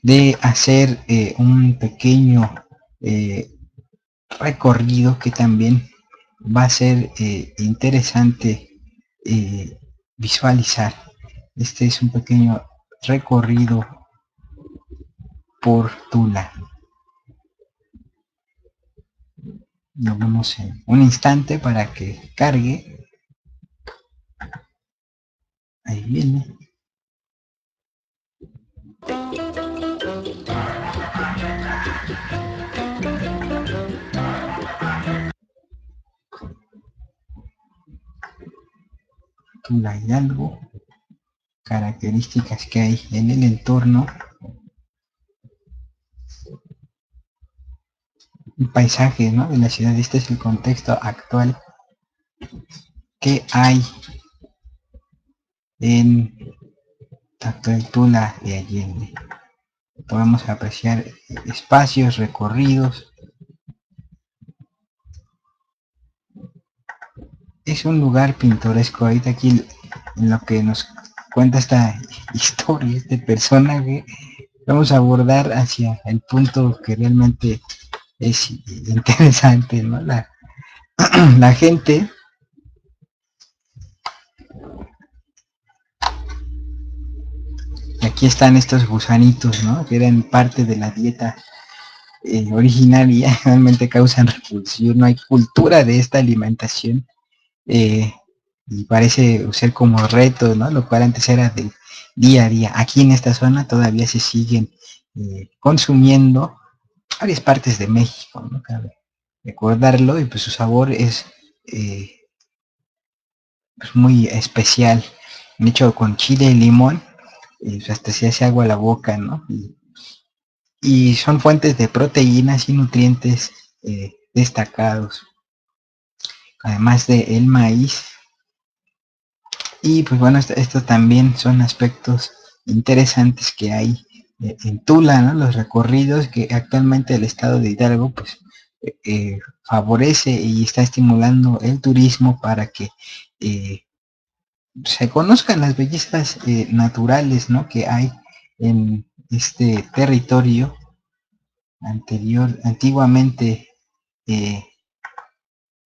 de hacer un pequeño recorrido que también va a ser interesante visualizar. Este es un pequeño recorrido por Tula. Nos vemos en un instante para que cargue. Ahí viene. Tula Hidalgo, características que hay en el entorno, un paisaje, ¿no?, de la ciudad. Este es el contexto actual que hay en tanto el Tula de Allende. Podemos apreciar espacios recorridos. Es un lugar pintoresco. Ahorita aquí en lo que nos cuenta esta historia, este personaje, vamos a abordar hacia el punto que realmente es interesante, ¿no? La gente y aquí están estos gusanitos, ¿no?, que eran parte de la dieta originaria. Realmente causan repulsión. No hay cultura de esta alimentación y parece ser como reto, ¿no?, lo cual antes era del día a día. Aquí en esta zona todavía se siguen consumiendo varias partes de México, ¿no?, cabe recordarlo, y pues su sabor es pues muy especial, hecho con chile y limón, pues hasta se hace agua a la boca, ¿no? Y son fuentes de proteínas y nutrientes destacados, además de el maíz. Y pues bueno, esto también son aspectos interesantes que hay en Tula, ¿no? Los recorridos que actualmente el estado de Hidalgo pues favorece y está estimulando el turismo para que se conozcan las bellezas naturales, ¿no?, que hay en este territorio antiguamente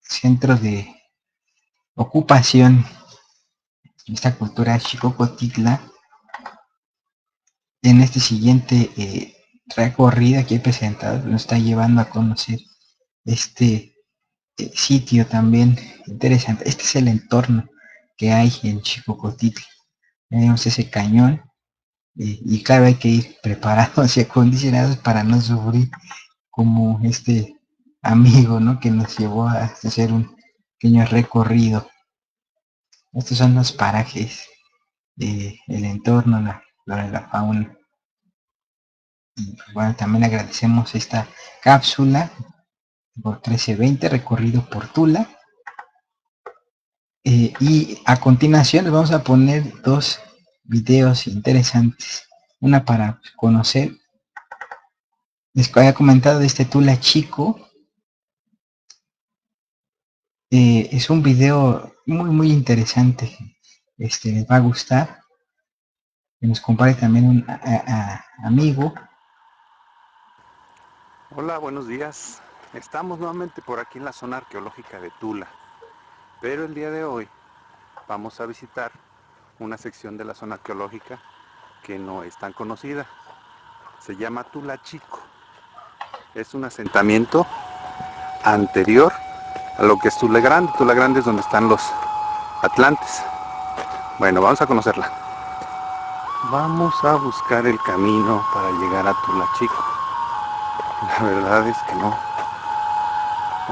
centro de ocupación de esta cultura Xicocotitla. En este siguiente recorrido que he presentado nos está llevando a conocer este sitio también interesante. Este es el entorno que hay en Xicocotitla. Tenemos ese cañón y claro, hay que ir preparados y acondicionados para no sufrir como este amigo, ¿no?, que nos llevó a hacer un pequeño recorrido. Estos son los parajes, el entorno, la fauna. Y bueno, también agradecemos esta cápsula por 1320, recorrido por Tula. Y a continuación les vamos a poner dos videos interesantes. Una para conocer, les había comentado de este Tula chico. Es un video muy interesante. Les va a gustar. Que nos comparte también un amigo. Hola, buenos días. Estamos nuevamente por aquí en la zona arqueológica de Tula, pero el día de hoy vamos a visitar una sección de la zona arqueológica que no es tan conocida. Se llama Tula Chico. Es un asentamiento anterior a lo que es Tula Grande. Tula Grande es donde están los atlantes. Bueno, vamos a conocerla. Vamos a buscar el camino para llegar a Tula Chico. La verdad es que no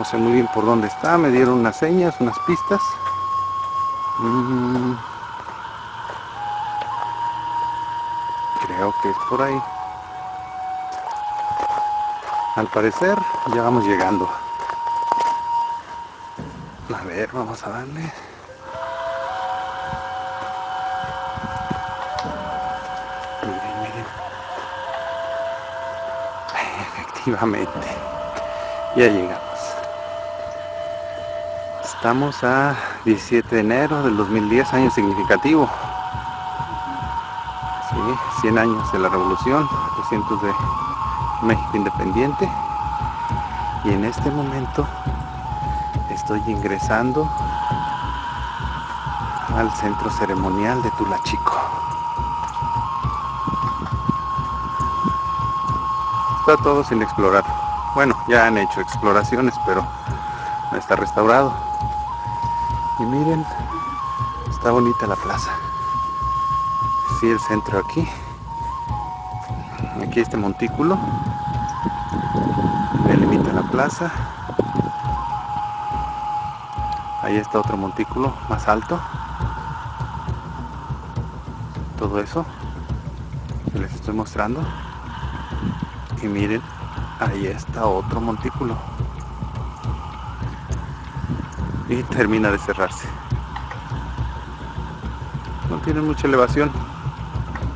sé muy bien por dónde está. Me dieron unas señas, unas pistas. Creo que es por ahí. Al parecer ya vamos llegando. A ver, vamos a darle. Miren. Efectivamente. Ya llegamos. Estamos a 17 de enero del 2010, año significativo. Sí, 100 años de la Revolución, 200 de México independiente. Y en este momento estoy ingresando al centro ceremonial de Tula Chico. Está todo sin explorar. Bueno, ya han hecho exploraciones, pero no está restaurado. Y miren, está bonita la plaza. Sí, el centro aquí. Aquí este montículo delimita la plaza. Ahí está otro montículo más alto. Todo eso que les estoy mostrando. Y miren, ahí está otro montículo. Y termina de cerrarse. No tiene mucha elevación.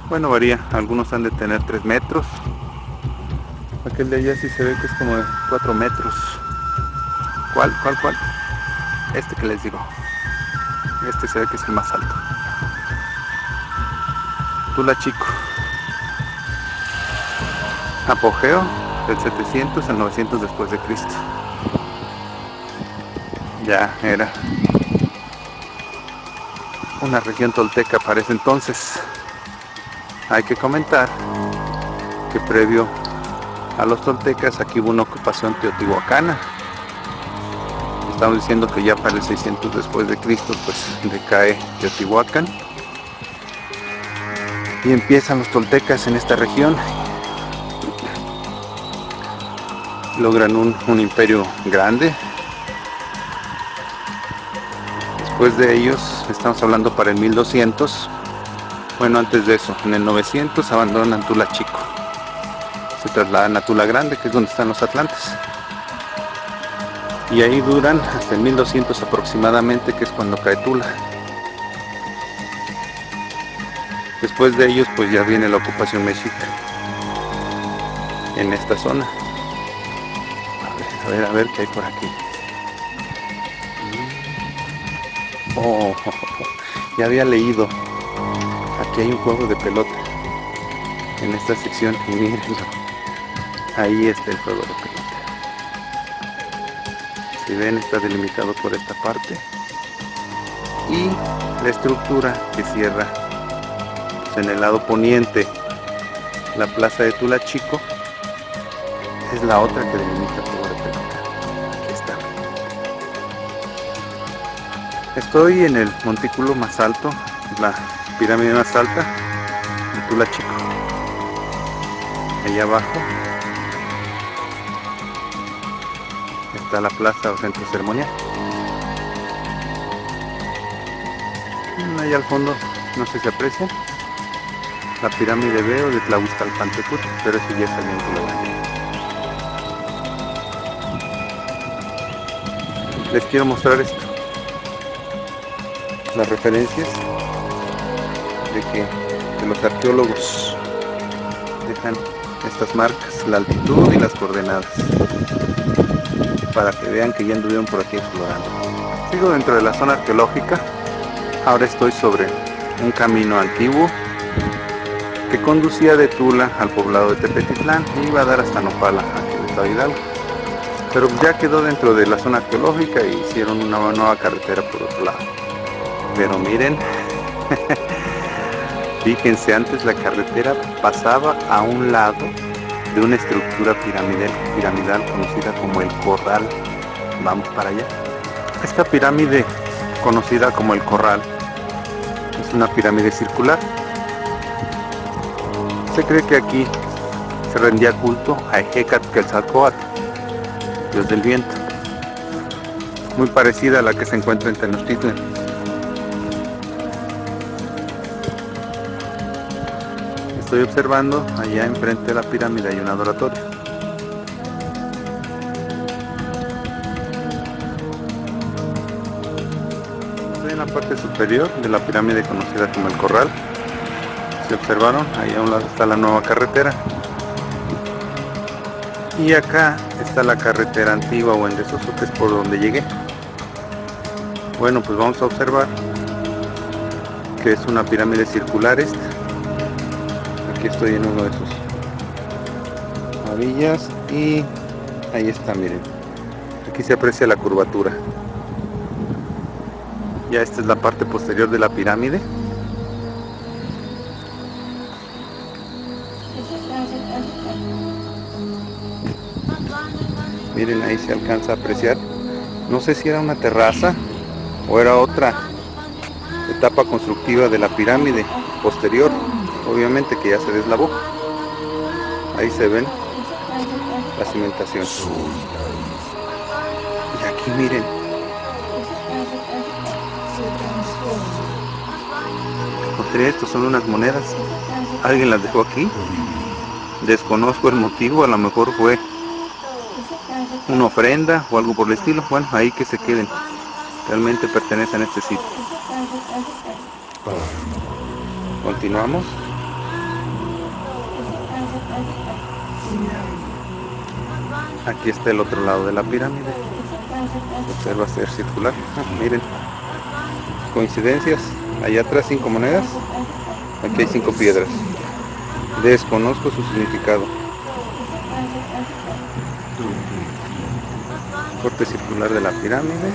Bueno, varía. Algunos han de tener 3 metros. Aquel de allá sí se ve que es como de 4 metros. ¿Cuál? Este que les digo. Este se ve que es el más alto. Tula Chico. Apogeo del 700 al 900 después de Cristo. Ya era una región tolteca para ese entonces. Hay que comentar que previo a los toltecas aquí hubo una ocupación teotihuacana. Estamos diciendo que ya para el 600 después de Cristo pues decae Teotihuacán y empiezan los toltecas en esta región. Logran un imperio grande. Después de ellos, estamos hablando para el 1200, bueno, antes de eso, en el 900 abandonan Tula Chico, se trasladan a Tula Grande, que es donde están los atlantes, y ahí duran hasta el 1200 aproximadamente, que es cuando cae Tula. Después de ellos pues ya viene la ocupación mexica en esta zona. A ver qué hay por aquí. Oh, ya había leído. Aquí hay un juego de pelota en esta sección y mírenlo. Ahí está el juego de pelota. Si ven, está delimitado por esta parte. Y la estructura que cierra en el lado poniente la plaza de Tula Chico es la otra que delimita el juego de pelota. Aquí está. Estoy en el montículo más alto, la pirámide más alta de Tula Chico. Allá abajo está la plaza o centro ceremonial. Allá al fondo, no sé si aprecian, la pirámide B o de Tlahuizcalpanteputl, pero eso ya está bien en Tula Grande. Les quiero mostrar esto. Las referencias de los arqueólogos dejan estas marcas, la altitud y las coordenadas, para que vean que ya anduvieron por aquí explorando. Sigo dentro de la zona arqueológica. Ahora estoy sobre un camino antiguo que conducía de Tula al poblado de Tepetitlán y iba a dar hasta Nopala, aquí en Estado Hidalgo. Pero ya quedó dentro de la zona arqueológica y hicieron una nueva carretera por otro lado. Pero miren, fíjense, antes la carretera pasaba a un lado de una estructura piramidal conocida como el Corral. Vamos para allá. Esta pirámide, conocida como el Corral, es una pirámide circular. Se cree que aquí se rendía culto a Ejecatl-Quetzalcóatl, dios del viento, muy parecida a la que se encuentra en Tenochtitlan. Estoy observando, allá enfrente de la pirámide hay un adoratorio. Estoy en la parte superior de la pirámide conocida como el Corral. Si observaron, ahí a un lado está la nueva carretera. Y acá está la carretera antigua o en desuso, que es por donde llegué. Bueno, pues vamos a observar que es una pirámide circular esta. Aquí estoy en uno de sus orillas y ahí está, miren. Aquí se aprecia la curvatura. Ya esta es la parte posterior de la pirámide. Miren, ahí se alcanza a apreciar. No sé si era una terraza o era otra etapa constructiva de la pirámide posterior. Obviamente que ya se deslavó. Ahí se ven la cimentación. Y aquí miren. Encontré esto, son unas monedas. Alguien las dejó aquí. Desconozco el motivo, a lo mejor fue una ofrenda o algo por el estilo. Bueno, ahí que se queden. Realmente pertenecen a este sitio. Continuamos. Aquí está el otro lado de la pirámide. Observa ser circular. Miren. Coincidencias. Allá atrás 5 monedas. Aquí hay 5 piedras. Desconozco su significado. Corte circular de la pirámide.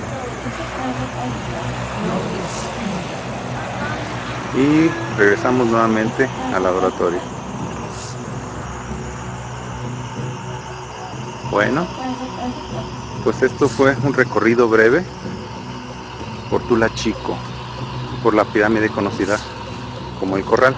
Y regresamos nuevamente al laboratorio. Bueno, pues esto fue un recorrido breve por Tula Chico, por la pirámide conocida como el Corral.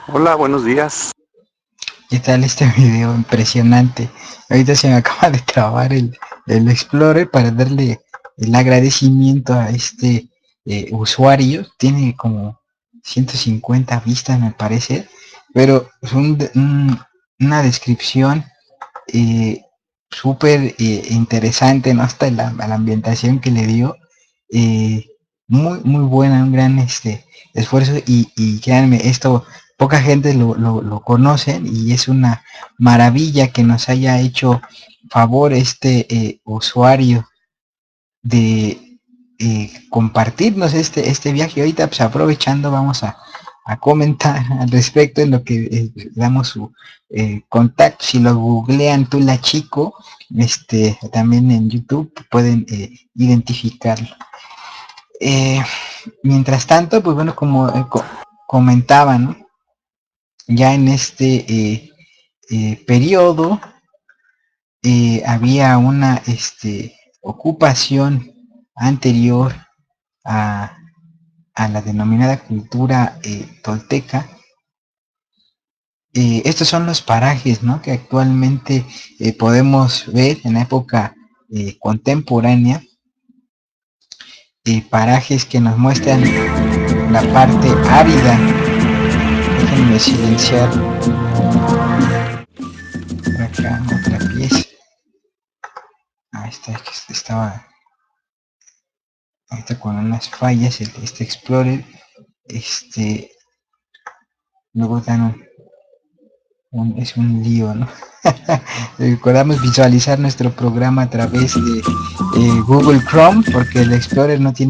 Hola, buenos días. ¿Qué tal este video? Impresionante. Ahorita se me acaba de trabar el Explorer para darle el agradecimiento a este usuario. Tiene como 150 vistas me parece, pero es una descripción súper interesante, ¿no? Hasta la ambientación que le dio. Muy buena, un gran esfuerzo y créanme, esto poca gente lo conoce y es una maravilla que nos haya hecho favor este usuario de compartirnos este viaje. Ahorita pues aprovechando vamos a comentar al respecto en lo que damos su contacto. Si lo googlean Tula Chico, también en YouTube pueden identificarlo. Mientras tanto, pues bueno, como comentaba, ¿no? Ya en este periodo había una ocupación anterior a la denominada cultura tolteca. Estos son los parajes, ¿no? Que actualmente podemos ver en la época contemporánea. Parajes que nos muestran la parte árida. Déjenme silenciar por acá otra pieza. Ah, estaba ahorita con unas fallas este Explorer. Luego dan es un lío, ¿no? Recordamos visualizar nuestro programa a través de Google Chrome porque el Explorer no tiene